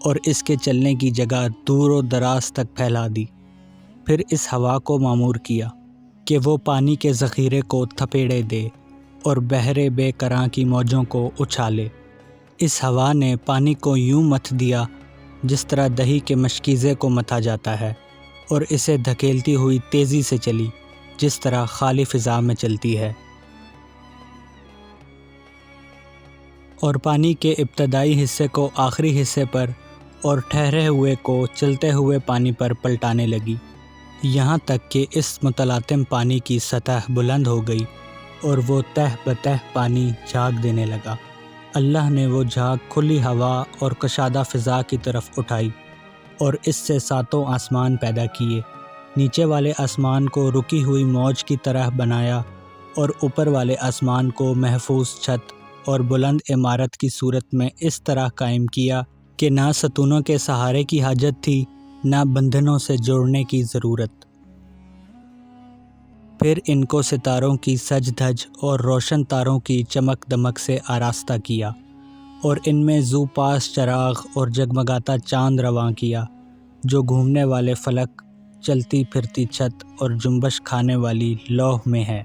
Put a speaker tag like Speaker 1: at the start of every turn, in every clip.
Speaker 1: اور اس کے چلنے کی جگہ دور و دراز تک پھیلا دی۔ پھر اس ہوا کو مامور کیا کہ وہ پانی کے ذخیرے کو تھپیڑے دے اور بحر بے کراں کی موجوں کو اچھالے۔ اس ہوا نے پانی کو یوں متھ دیا جس طرح دہی کے مشکیزے کو متھا جاتا ہے، اور اسے دھکیلتی ہوئی تیزی سے چلی جس طرح خالی فضا میں چلتی ہے۔ اور پانی کے ابتدائی حصے کو آخری حصے پر اور ٹھہرے ہوئے کو چلتے ہوئے پانی پر پلٹانے لگی، یہاں تک کہ اس متلاطم پانی کی سطح بلند ہو گئی اور وہ تہ بتہ پانی جھاگ دینے لگا۔ اللہ نے وہ جھاگ کھلی ہوا اور کشادہ فضا کی طرف اٹھائی اور اس سے 7 آسمان پیدا کیے۔ نیچے والے آسمان کو رکی ہوئی موج کی طرح بنایا اور اوپر والے آسمان کو محفوظ چھت اور بلند عمارت کی صورت میں اس طرح قائم کیا کہ نہ ستونوں کے سہارے کی حاجت تھی، نہ بندھنوں سے جوڑنے کی ضرورت۔ پھر ان کو ستاروں کی سج دھج اور روشن تاروں کی چمک دمک سے آراستہ کیا، اور ان میں زو پاس چراغ اور جگمگاتا چاند رواں کیا جو گھومنے والے فلک، چلتی پھرتی چھت اور جنبش کھانے والی لوح میں ہے۔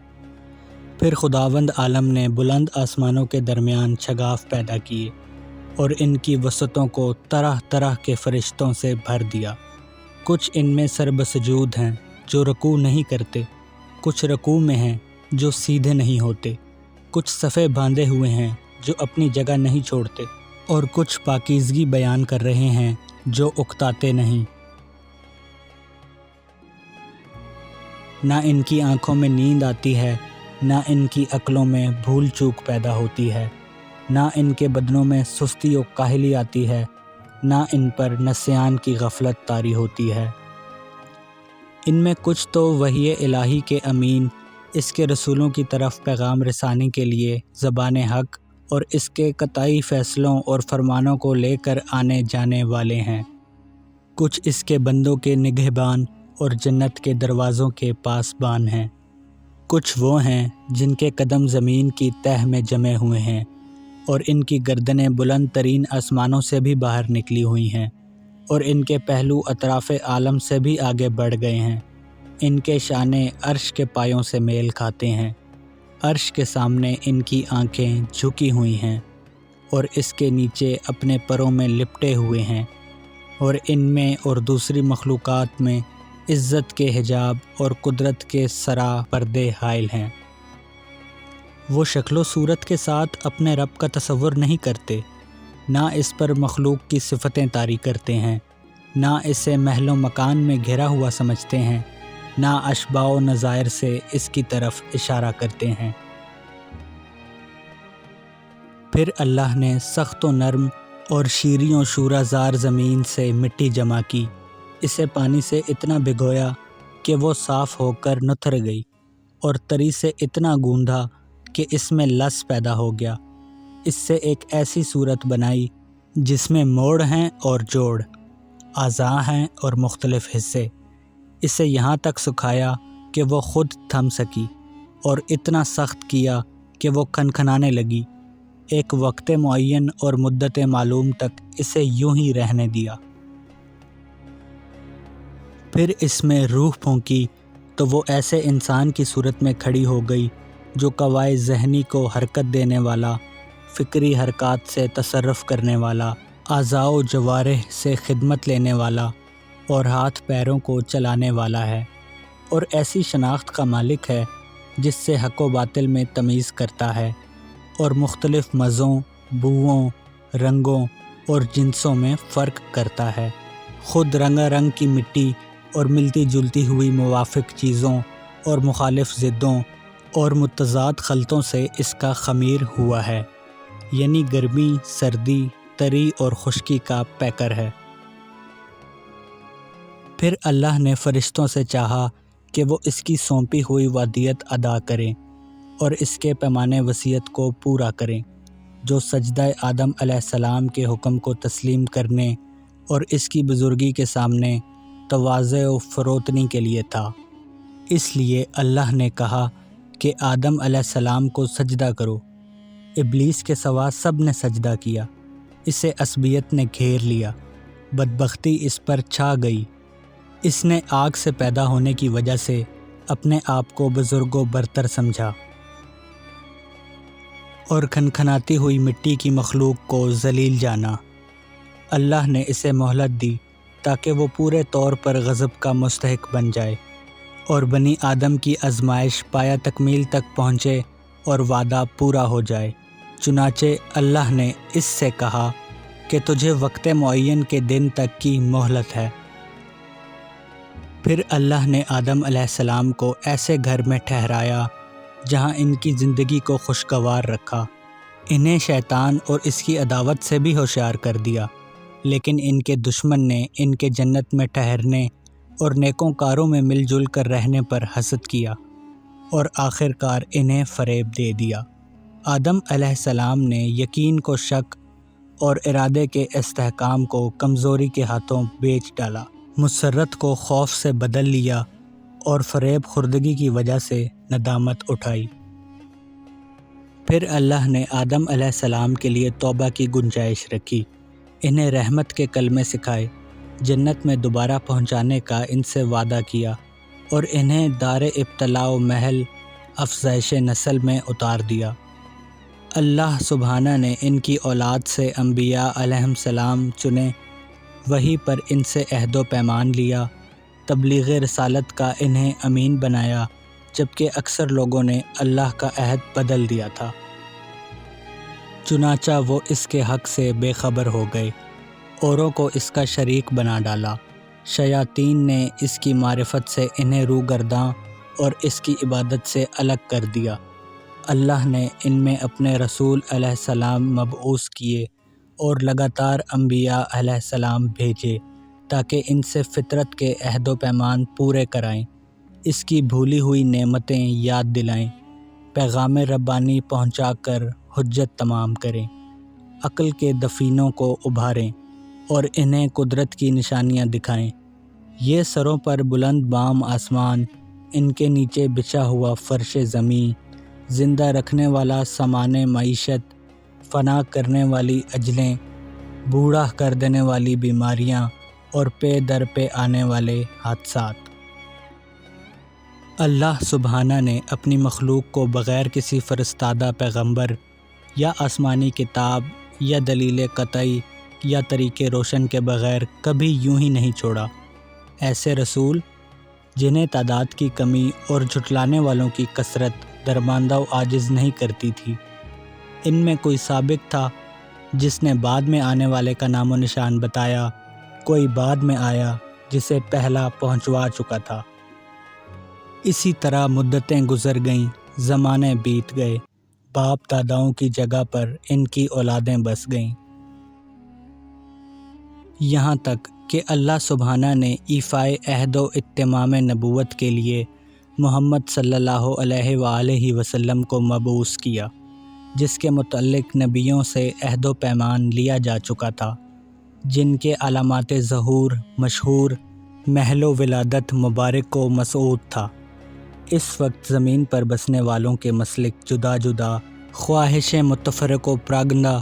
Speaker 1: پھر خداوند عالم نے بلند آسمانوں کے درمیان شگاف پیدا کیے اور ان کی وسعتوں کو طرح طرح کے فرشتوں سے بھر دیا۔ کچھ ان میں سربسجود ہیں جو رکوع نہیں کرتے، کچھ رکوع میں ہیں جو سیدھے نہیں ہوتے، کچھ صفے باندھے ہوئے ہیں جو اپنی جگہ نہیں چھوڑتے، اور کچھ پاکیزگی بیان کر رہے ہیں جو اکتاتے نہیں۔ نہ ان کی آنکھوں میں نیند آتی ہے، نہ ان کی عقلوں میں بھول چوک پیدا ہوتی ہے، نہ ان کے بدنوں میں سستی و کاہلی آتی ہے، نہ ان پر نسیان کی غفلت طاری ہوتی ہے۔ ان میں کچھ تو وحی الہی کے امین، اس کے رسولوں کی طرف پیغام رسانی کے لیے زبان حق اور اس کے قطعی فیصلوں اور فرمانوں کو لے کر آنے جانے والے ہیں۔ کچھ اس کے بندوں کے نگہبان اور جنت کے دروازوں کے پاسبان ہیں۔ کچھ وہ ہیں جن کے قدم زمین کی تہ میں جمے ہوئے ہیں اور ان کی گردنیں بلند ترین آسمانوں سے بھی باہر نکلی ہوئی ہیں، اور ان کے پہلو اطراف عالم سے بھی آگے بڑھ گئے ہیں۔ ان کے شانے عرش کے پایوں سے میل کھاتے ہیں۔ عرش کے سامنے ان کی آنکھیں جھکی ہوئی ہیں اور اس کے نیچے اپنے پروں میں لپٹے ہوئے ہیں، اور ان میں اور دوسری مخلوقات میں عزت کے حجاب اور قدرت کے سرا پردے حائل ہیں۔ وہ شکل و صورت کے ساتھ اپنے رب کا تصور نہیں کرتے، نہ اس پر مخلوق کی صفتیں طاری کرتے ہیں، نہ اسے محل و مکان میں گھرا ہوا سمجھتے ہیں، نہ اشباہ و نظائر سے اس کی طرف اشارہ کرتے ہیں۔ پھر اللہ نے سخت و نرم اور شیریں و شورہ زار زمین سے مٹی جمع کی، اسے پانی سے اتنا بھگویا کہ وہ صاف ہو کر نتھر گئی، اور تری سے اتنا گوندھا کہ اس میں لس پیدا ہو گیا۔ اس سے ایک ایسی صورت بنائی جس میں موڑ ہیں اور جوڑ، اعضاء ہیں اور مختلف حصے۔ اسے یہاں تک سکھایا کہ وہ خود تھم سکی، اور اتنا سخت کیا کہ وہ کھنکھنانے لگی۔ ایک وقت معین اور مدت معلوم تک اسے یوں ہی رہنے دیا۔ پھر اس میں روح پھونکی تو وہ ایسے انسان کی صورت میں کھڑی ہو گئی جو قوائے ذہنی کو حرکت دینے والا، فکری حرکات سے تصرف کرنے والا، اعضاء و جوارح سے خدمت لینے والا اور ہاتھ پیروں کو چلانے والا ہے، اور ایسی شناخت کا مالک ہے جس سے حق و باطل میں تمیز کرتا ہے، اور مختلف مزوں، بوؤں، رنگوں اور جنسوں میں فرق کرتا ہے۔ خود رنگا رنگ کی مٹی اور ملتی جلتی ہوئی موافق چیزوں اور مخالف ضدوں اور متضاد خلطوں سے اس کا خمیر ہوا ہے، یعنی گرمی، سردی، تری اور خشکی کا پیکر ہے۔ پھر اللہ نے فرشتوں سے چاہا کہ وہ اس کی سونپی ہوئی ودیعت ادا کریں اور اس کے پیمانے وصیت کو پورا کریں جو سجدہ آدم علیہ السلام کے حکم کو تسلیم کرنے اور اس کی بزرگی کے سامنے تواضع و فروتنی کے لیے تھا۔ اس لیے اللہ نے کہا کہ آدم علیہ السلام کو سجدہ کرو۔ ابلیس کے سوا سب نے سجدہ کیا، اسے عصبیت نے گھیر لیا، بدبختی اس پر چھا گئی۔ اس نے آگ سے پیدا ہونے کی وجہ سے اپنے آپ کو بزرگ و برتر سمجھا اور کھنکھناتی ہوئی مٹی کی مخلوق کو ذلیل جانا۔ اللہ نے اسے مہلت دی تاکہ وہ پورے طور پر غضب کا مستحق بن جائے اور بنی آدم کی آزمائش پایہ تکمیل تک پہنچے اور وعدہ پورا ہو جائے۔ چنانچہ اللہ نے اس سے کہا کہ تجھے وقت معین کے دن تک کی مہلت ہے۔ پھر اللہ نے آدم علیہ السلام کو ایسے گھر میں ٹھہرایا جہاں ان کی زندگی کو خوشگوار رکھا۔ انہیں شیطان اور اس کی عداوت سے بھی ہوشیار کر دیا، لیکن ان کے دشمن نے ان کے جنت میں ٹھہرنے اور نیکوں کاروں میں مل جل کر رہنے پر حسد کیا اور آخر کار انہیں فریب دے دیا۔ آدم علیہ السلام نے یقین کو شک اور ارادے کے استحکام کو کمزوری کے ہاتھوں بیچ ڈالا، مسرت کو خوف سے بدل لیا اور فریب خوردگی کی وجہ سے ندامت اٹھائی۔ پھر اللہ نے آدم علیہ السلام کے لیے توبہ کی گنجائش رکھی، انہیں رحمت کے کلمے سکھائے، جنت میں دوبارہ پہنچانے کا ان سے وعدہ کیا اور انہیں دار ابتلاء و محل افزائش نسل میں اتار دیا۔ اللہ سبحانہ نے ان کی اولاد سے انبیاء علیہم السلام چنے، وہی پر ان سے عہد و پیمان لیا، تبلیغ رسالت کا انہیں امین بنایا، جبکہ اکثر لوگوں نے اللہ کا عہد بدل دیا تھا۔ چنانچہ وہ اس کے حق سے بے خبر ہو گئے، اوروں کو اس کا شریک بنا ڈالا۔ شیاطین نے اس کی معرفت سے انہیں روگرداں اور اس کی عبادت سے الگ کر دیا۔ اللہ نے ان میں اپنے رسول علیہ السلام مبعوث کیے اور لگاتار انبیاء علیہ السلام بھیجے تاکہ ان سے فطرت کے عہد و پیمان پورے کرائیں، اس کی بھولی ہوئی نعمتیں یاد دلائیں، پیغام ربانی پہنچا کر حجت تمام کریں، عقل کے دفینوں کو ابھاریں اور انہیں قدرت کی نشانیاں دکھائیں۔ یہ سروں پر بلند بام آسمان، ان کے نیچے بچھا ہوا فرش زمیں، زندہ رکھنے والا سامان معیشت، فنا کرنے والی اجلیں، بوڑھا کر دینے والی بیماریاں اور پے در پہ آنے والے حادثات۔ اللہ سبحانہ نے اپنی مخلوق کو بغیر کسی فرستادہ پیغمبر یا آسمانی کتاب یا دلیل قطعی یا طریق روشن کے بغیر کبھی یوں ہی نہیں چھوڑا۔ ایسے رسول جنہیں تعداد کی کمی اور جھٹلانے والوں کی کثرت درماندہ و عاجز نہیں کرتی تھی۔ ان میں کوئی سابق تھا جس نے بعد میں آنے والے کا نام و نشان بتایا، کوئی بعد میں آیا جسے پہلا پہنچوا چکا تھا۔ اسی طرح مدتیں گزر گئیں، زمانے بیت گئے، باپ داداؤں کی جگہ پر ان کی اولادیں بس گئیں، یہاں تک کہ اللہ سبحانہ نے ایفائے عہد و اتمام نبوت کے لیے محمد صلی اللہ علیہ وآلہ وسلم کو مبعوث کیا، جس کے متعلق نبیوں سے عہد و پیمان لیا جا چکا تھا، جن کے علامات ظہور مشہور، محل و ولادت مبارک و مسعود تھا۔ اس وقت زمین پر بسنے والوں کے مسلک جدا جدا، خواہشیں متفرق و پراگندہ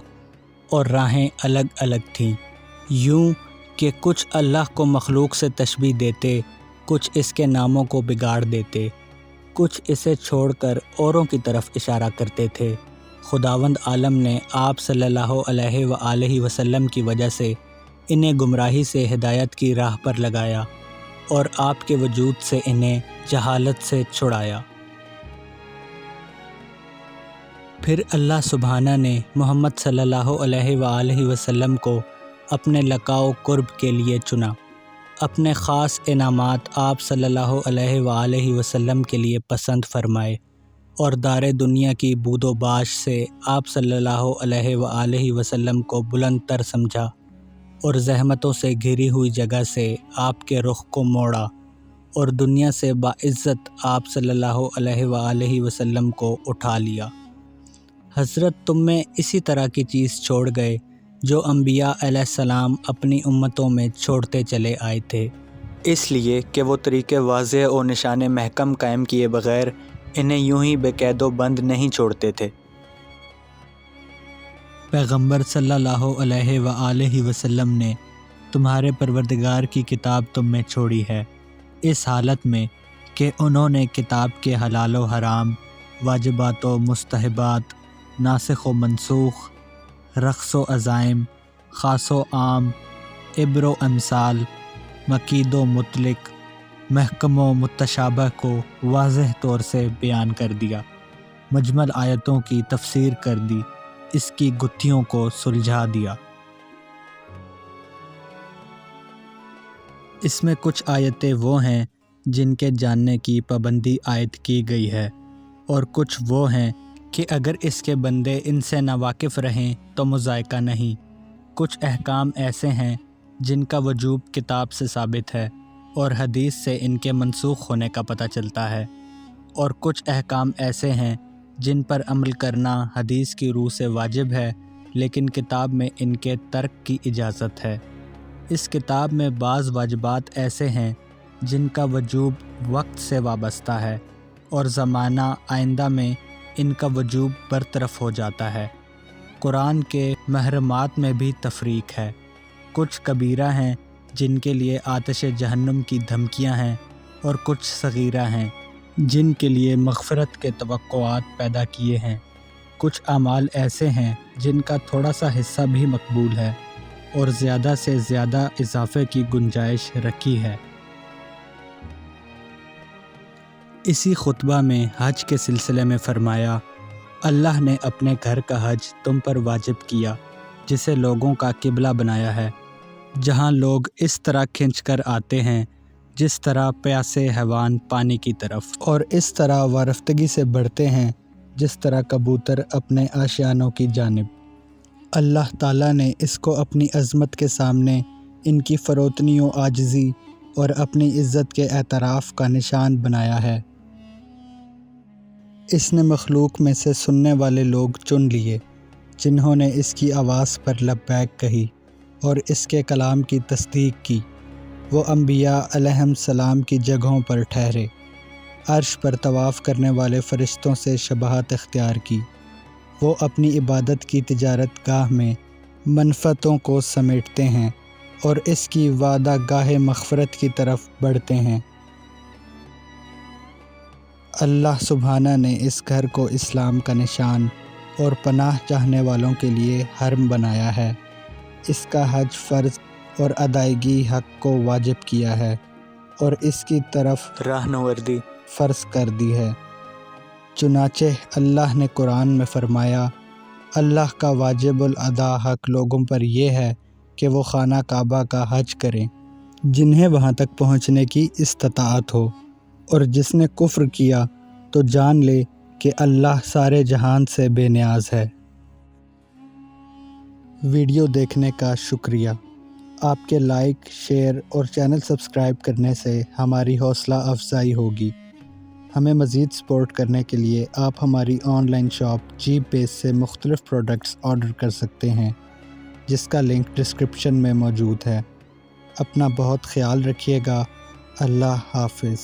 Speaker 1: اور راہیں الگ الگ تھیں، یوں کہ کچھ اللہ کو مخلوق سے تشبیہ دیتے، کچھ اس کے ناموں کو بگاڑ دیتے، کچھ اسے چھوڑ کر اوروں کی طرف اشارہ کرتے تھے۔ خداوند عالم نے آپ صلی اللہ علیہ وآلہ وسلم کی وجہ سے انہیں گمراہی سے ہدایت کی راہ پر لگایا اور آپ کے وجود سے انہیں جہالت سے چھڑایا۔ پھر اللہ سبحانہ نے محمد صلی اللہ علیہ وآلہ وسلم کو اپنے لقاء و قرب کے لیے چنا۔ اپنے خاص انعامات آپ صلی اللہ علیہ وآلہ وسلم کے لیے پسند فرمائے اور دار دنیا کی بود و باش سے آپ صلی اللہ علیہ وآلہ وسلم کو بلند تر سمجھا اور زحمتوں سے گھری ہوئی جگہ سے آپ کے رخ کو موڑا اور دنیا سے باعزت آپ صلی اللہ علیہ وآلہ وسلم کو اٹھا لیا۔ حضرت تم میں اسی طرح کی چیز چھوڑ گئے جو انبیاء علیہ السلام اپنی امتوں میں چھوڑتے چلے آئے تھے، اس لیے کہ وہ طریقے واضح اور نشان محکم قائم کیے بغیر انہیں یوں ہی بے قید و بند نہیں چھوڑتے تھے۔ پیغمبر صلی اللہ علیہ وآلہ وسلم نے تمہارے پروردگار کی کتاب تم میں چھوڑی ہے، اس حالت میں کہ انہوں نے کتاب کے حلال و حرام، واجبات و مستحبات، ناسخ و منسوخ، رخص و عزائم، خاص و عام، عبر و امثال، مقید و مطلق، محکم و متشابہ کو واضح طور سے بیان کر دیا، مجمل آیتوں کی تفسیر کر دی، اس کی گتھیوں کو سلجھا دیا۔ اس میں کچھ آیتیں وہ ہیں جن کے جاننے کی پابندی عائد کی گئی ہے، اور کچھ وہ ہیں کہ اگر اس کے بندے ان سے ناواقف رہیں تو مذائقہ نہیں۔ کچھ احکام ایسے ہیں جن کا وجوب کتاب سے ثابت ہے اور حدیث سے ان کے منسوخ ہونے کا پتہ چلتا ہے، اور کچھ احکام ایسے ہیں جن پر عمل کرنا حدیث کی روح سے واجب ہے لیکن کتاب میں ان کے ترک کی اجازت ہے۔ اس کتاب میں بعض واجبات ایسے ہیں جن کا وجوب وقت سے وابستہ ہے اور زمانہ آئندہ میں ان کا وجوب برطرف ہو جاتا ہے۔ قرآن کے محرمات میں بھی تفریق ہے، کچھ کبیرہ ہیں جن کے لیے آتش جہنم کی دھمکیاں ہیں، اور کچھ صغیرہ ہیں جن کے لیے مغفرت کے توقعات پیدا کیے ہیں۔ کچھ اعمال ایسے ہیں جن کا تھوڑا سا حصہ بھی مقبول ہے اور زیادہ سے زیادہ اضافے کی گنجائش رکھی ہے۔ اسی خطبہ میں حج کے سلسلے میں فرمایا، اللہ نے اپنے گھر کا حج تم پر واجب کیا جسے لوگوں کا قبلہ بنایا ہے، جہاں لوگ اس طرح کھنچ کر آتے ہیں جس طرح پیاسے حیوان پانی کی طرف، اور اس طرح وارفتگی سے بڑھتے ہیں جس طرح کبوتر اپنے آشیانوں کی جانب۔ اللہ تعالیٰ نے اس کو اپنی عظمت کے سامنے ان کی فروتنی و عاجزی اور اپنی عزت کے اعتراف کا نشان بنایا ہے۔ اس نے مخلوق میں سے سننے والے لوگ چن لیے جنہوں نے اس کی آواز پر لبیک کہی اور اس کے کلام کی تصدیق کی۔ وہ انبیاء علیہم السلام کی جگہوں پر ٹھہرے، عرش پر طواف کرنے والے فرشتوں سے شباہت اختیار کی۔ وہ اپنی عبادت کی تجارت گاہ میں منفعتوں کو سمیٹتے ہیں اور اس کی وعدہ گاہ مغفرت کی طرف بڑھتے ہیں۔ اللہ سبحانہ نے اس گھر کو اسلام کا نشان اور پناہ چاہنے والوں کے لیے حرم بنایا ہے۔ اس کا حج فرض اور ادائیگی حق کو واجب کیا ہے اور اس کی طرف راہنوردی فرض کر دی ہے۔ چنانچہ اللہ نے قرآن میں فرمایا، اللہ کا واجب الادا حق لوگوں پر یہ ہے کہ وہ خانہ کعبہ کا حج کریں جنہیں وہاں تک پہنچنے کی استطاعت ہو، اور جس نے کفر کیا تو جان لے کہ اللہ سارے جہان سے بے نیاز ہے۔ ویڈیو دیکھنے کا شکریہ۔ آپ کے لائک، شیئر اور چینل سبسکرائب کرنے سے ہماری حوصلہ افزائی ہوگی۔ ہمیں مزید سپورٹ کرنے کے لیے آپ ہماری آن لائن شاپ جیپ بیس سے مختلف پروڈکٹس آرڈر کر سکتے ہیں، جس کا لنک ڈسکرپشن میں موجود ہے۔ اپنا بہت خیال رکھیے گا۔ اللہ حافظ۔